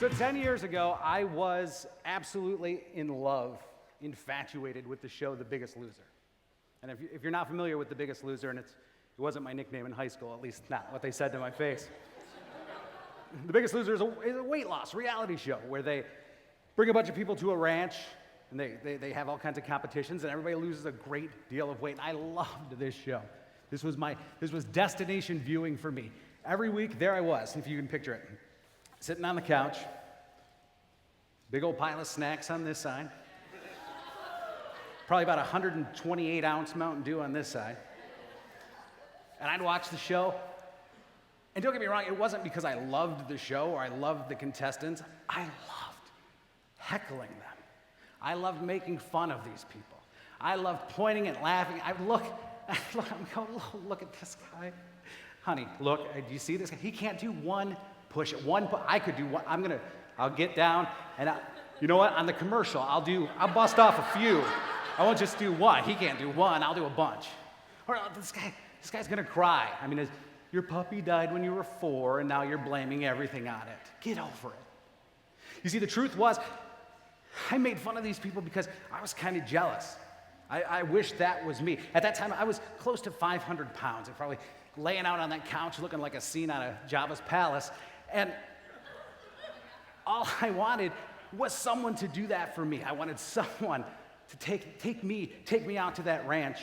So 10 years ago, I was absolutely in love, infatuated with the show The Biggest Loser. And if you're not familiar with The Biggest Loser, and it wasn't my nickname in high school, at least not what they said to my face. The Biggest Loser is a weight loss reality show where they bring a bunch of people to a ranch, and they have all kinds of competitions, and everybody loses a great deal of weight. And I loved this show. This was destination viewing for me. Every week, there I was, if you can picture it. Sitting on the couch, big old pile of snacks on this side, probably about 128-ounce Mountain Dew on this side. And I'd watch the show, and don't get me wrong, it wasn't because I loved the show or I loved the contestants. I loved heckling them. I loved making fun of these people. I loved pointing and laughing. I'm going, look at this guy. Honey, look, do you see this guy? He can't do one push. I could do one. I'll get down, and you know what? On the commercial, I'll bust off a few. I won't just do one. He can't do one. I'll do a bunch. Or this guy's gonna cry. I mean, your puppy died when you were 4, and now you're blaming everything on it. Get over it. You see, the truth was, I made fun of these people because I was kind of jealous. I wish that was me. At that time, I was close to 500 pounds and probably laying out on that couch looking like a scene out of Jabba's palace. And all I wanted was someone to do that for me. I wanted someone to take me out to that ranch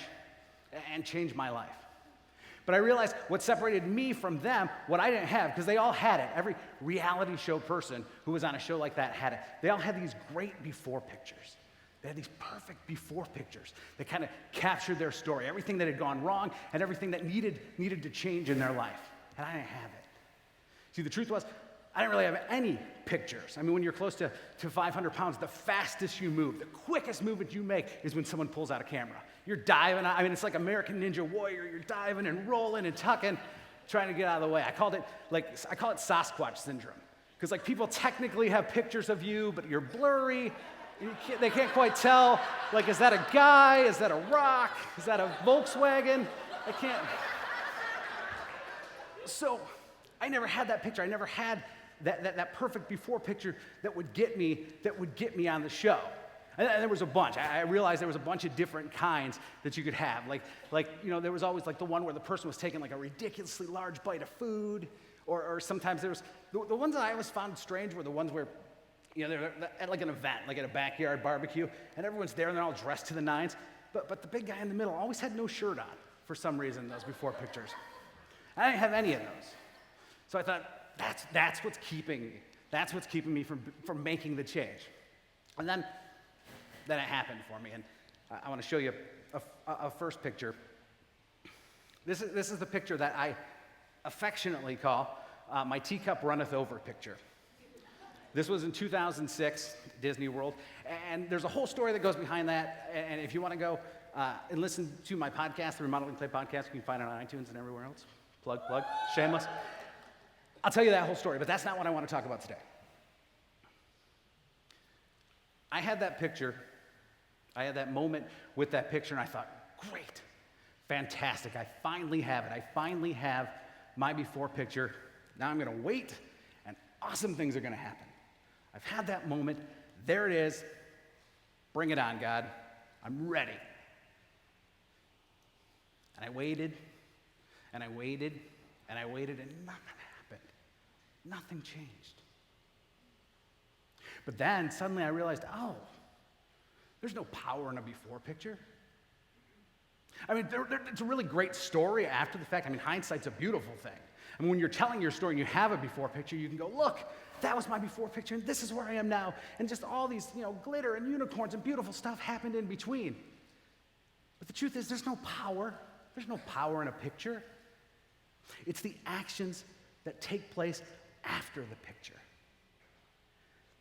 and change my life. But I realized what separated me from them, what I didn't have, because they all had it. Every reality show person who was on a show like that had it. They all had these great before pictures. They had these perfect before pictures that kind of captured their story, everything that had gone wrong and everything that needed to change in their life. And I didn't have it. See, the truth was, I didn't really have any pictures. I mean, when you're close to 500 pounds, the fastest you move, the quickest movement you make is when someone pulls out a camera. You're diving, I mean, it's like American Ninja Warrior. You're diving and rolling and tucking, trying to get out of the way. I call it Sasquatch syndrome. Because people technically have pictures of you, but you're blurry. They can't quite tell, is that a guy? Is that a rock? Is that a Volkswagen? I can't. So I never had that picture. I never had that perfect before picture that would get me on the show. And there was a bunch. I realized there was a bunch of different kinds that you could have. There was always the one where the person was taking a ridiculously large bite of food, or sometimes there was the ones that I always found strange were the ones where they're at an event, at a backyard barbecue, and everyone's there and they're all dressed to the nines, but the big guy in the middle always had no shirt on for some reason, those before pictures. I didn't have any of those. So I thought, that's what's keeping me. That's what's keeping me from making the change. And then it happened for me, and I want to show you a first picture. This is the picture that I affectionately call my teacup runneth over picture. This was in 2006, Disney World, and there's a whole story that goes behind that, and if you want to go and listen to my podcast, the Remodeling Clay Podcast, you can find it on iTunes and everywhere else. Plug, shameless. I'll tell you that whole story, but that's not what I want to talk about today. I had that picture, I had that moment with that picture, and I thought, great, fantastic, I finally have it. I finally have my before picture. Now I'm going to wait, and awesome things are going to happen. I've had that moment. There it is. Bring it on, God. I'm ready. And I waited, and I waited, and I waited, and nothing happened. Nothing changed. But then suddenly I realized, there's no power in a before picture. I mean, it's a really great story after the fact. I mean, hindsight's a beautiful thing. I mean, when you're telling your story and you have a before picture, you can go, look, that was my before picture, and this is where I am now. And just all these, glitter and unicorns and beautiful stuff happened in between. But the truth is, there's no power. There's no power in a picture. It's the actions that take place after the picture.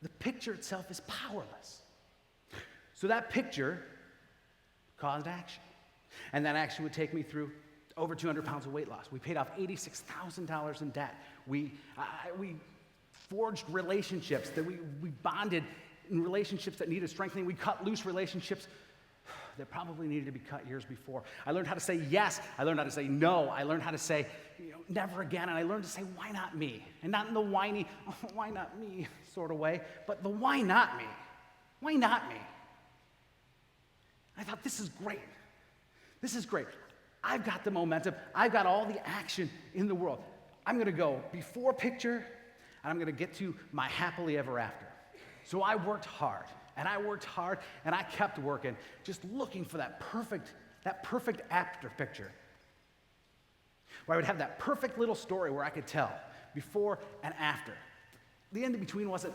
The picture itself is powerless. So that picture caused action. And that action would take me through over 200 pounds of weight loss. We paid off $86,000 in debt. We forged relationships, that we bonded in relationships that needed strengthening. We cut loose relationships that probably needed to be cut years before. I learned how to say yes. I learned how to say no. I learned how to say never again. And I learned to say, why not me? And not in the whiny, oh, why not me sort of way, but the why not me? Why not me? I thought, this is great. This is great. I've got the momentum. I've got all the action in the world. I'm going to go before picture, and I'm going to get to my happily ever after. So I worked hard, and I kept working, just looking for that perfect after picture, where I would have that perfect little story where I could tell before and after. The in between wasn't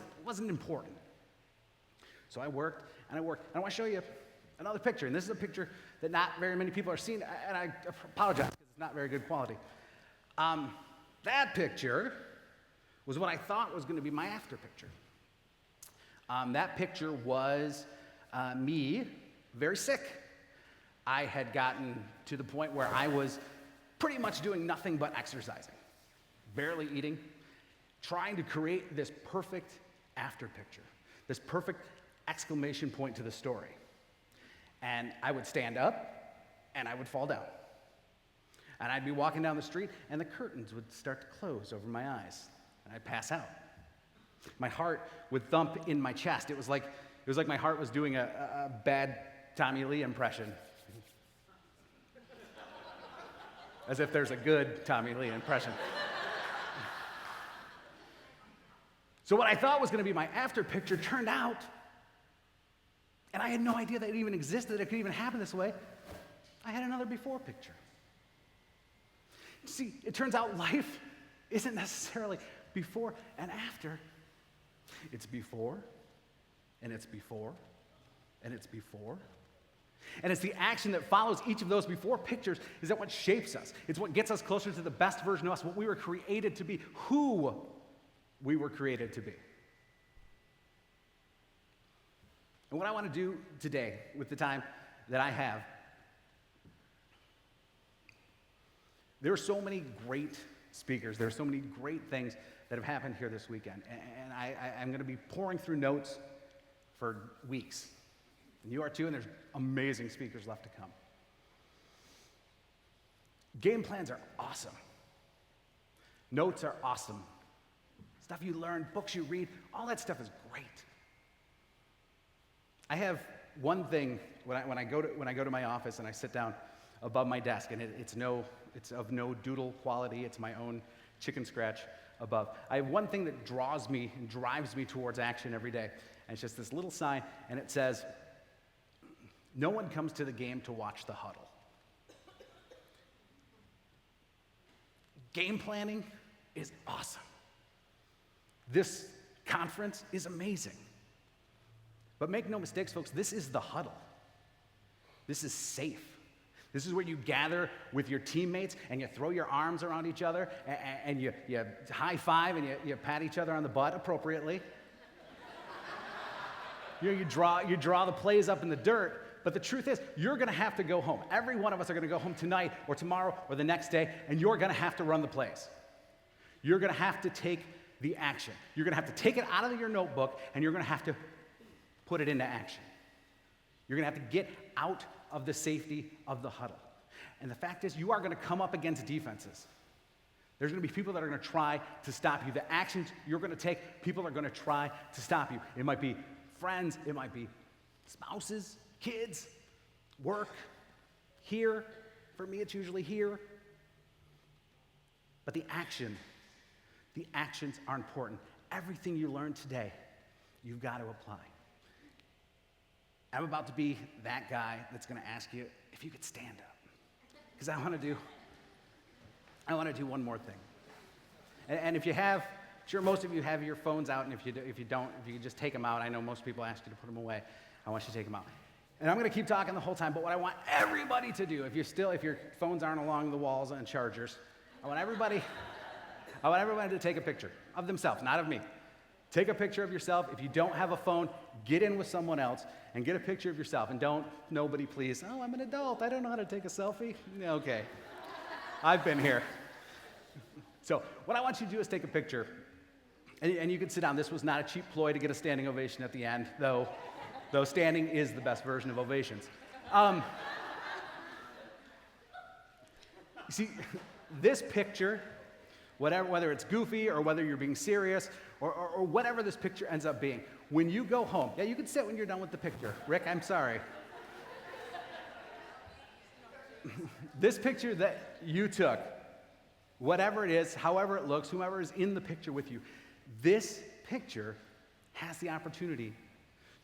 important. So I worked, and I want to show you another picture, and this is a picture that not very many people are seeing, and I apologize because it's not very good quality. That picture was what I thought was going to be my after picture. That picture was me, very sick. I had gotten to the point where I was pretty much doing nothing but exercising, barely eating, trying to create this perfect after picture, this perfect exclamation point to the story. And I would stand up, and I would fall down. And I'd be walking down the street, and the curtains would start to close over my eyes, and I'd pass out. My heart would thump in my chest. It was like my heart was doing a bad Tommy Lee impression. As if there's a good Tommy Lee impression. So what I thought was going to be my after picture turned out, and I had no idea that it even existed, that it could even happen this way, I had another before picture. See, it turns out life isn't necessarily before and after. It's before, and it's before, and it's before. And it's the action that follows each of those before pictures is that what shapes us. It's what gets us closer to the best version of us, what we were created to be, who we were created to be. And what I want to do today with the time that I have, there are so many great speakers. There are so many great things that have happened here this weekend. And I'm going to be pouring through notes for weeks. And you are too, and there's amazing speakers left to come. Game plans are awesome. Notes are awesome. Stuff you learn, books you read, all that stuff is great. I have one thing when I go to my office and I sit down above my desk, and it's of no doodle quality. It's my own chicken scratch above. I have one thing that draws me and drives me towards action every day, and it's just this little sign, and it says, "No one comes to the game to watch the huddle." Game planning is awesome. This conference is amazing. But make no mistakes, folks, this is the huddle. This is safe. This is where you gather with your teammates and you throw your arms around each other and you high five and you pat each other on the butt appropriately. You draw the plays up in the dirt, but the truth is, you're going to have to go home. Every one of us are going to go home tonight or tomorrow or the next day, and you're going to have to run the plays. You're going to have to take the action. You're going to have to take it out of your notebook, and you're going to have to put it into action. You're going to have to get out of the safety of the huddle. And the fact is, you are going to come up against defenses. There's going to be people that are going to try to stop you. The actions you're going to take, people are going to try to stop you. It might be friends, it might be spouses, kids, work, here. For me, it's usually here. But the actions are important. Everything you learn today, you've got to apply. I'm about to be that guy that's going to ask you if you could stand up, because I want to do one more thing. And if you have, sure, most of you have your phones out, and if you don't, if you could just take them out. I know most people ask you to put them away. I want you to take them out. And I'm going to keep talking the whole time, but what I want everybody to do, if your phones aren't along the walls and chargers, I want everybody to take a picture of themselves, not of me. Take a picture of yourself. If you don't have a phone, get in with someone else and get a picture of yourself. And nobody please, oh, I'm an adult, I don't know how to take a selfie. Okay, I've been here. So what I want you to do is take a picture, and you can sit down. This was not a cheap ploy to get a standing ovation at the end, though standing is the best version of ovations. You see, this picture, whether it's goofy or whether you're being serious or whatever this picture ends up being, when you go home, yeah, you can sit when you're done with the picture. Rick, I'm sorry. This picture that you took, whatever it is, however it looks, whomever is in the picture with you, this picture has the opportunity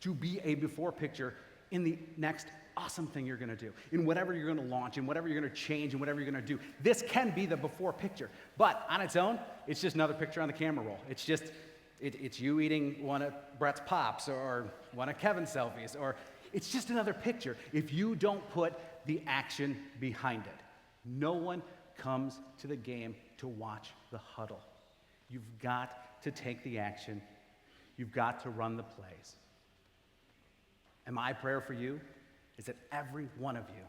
to be a before picture in the next awesome thing you're going to do, in whatever you're going to launch, in whatever you're going to change, in whatever you're going to do. This can be the before picture, but on its own, it's just another picture on the camera roll. It's just, it's you eating one of Brett's Pops or one of Kevin's selfies, or it's just another picture if you don't put the action behind it. No one comes to the game to watch the huddle. You've got to take the action. You've got to run the plays. And my prayer for you is that every one of you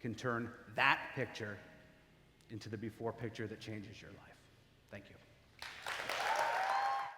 can turn that picture into the before picture that changes your life. Thank you.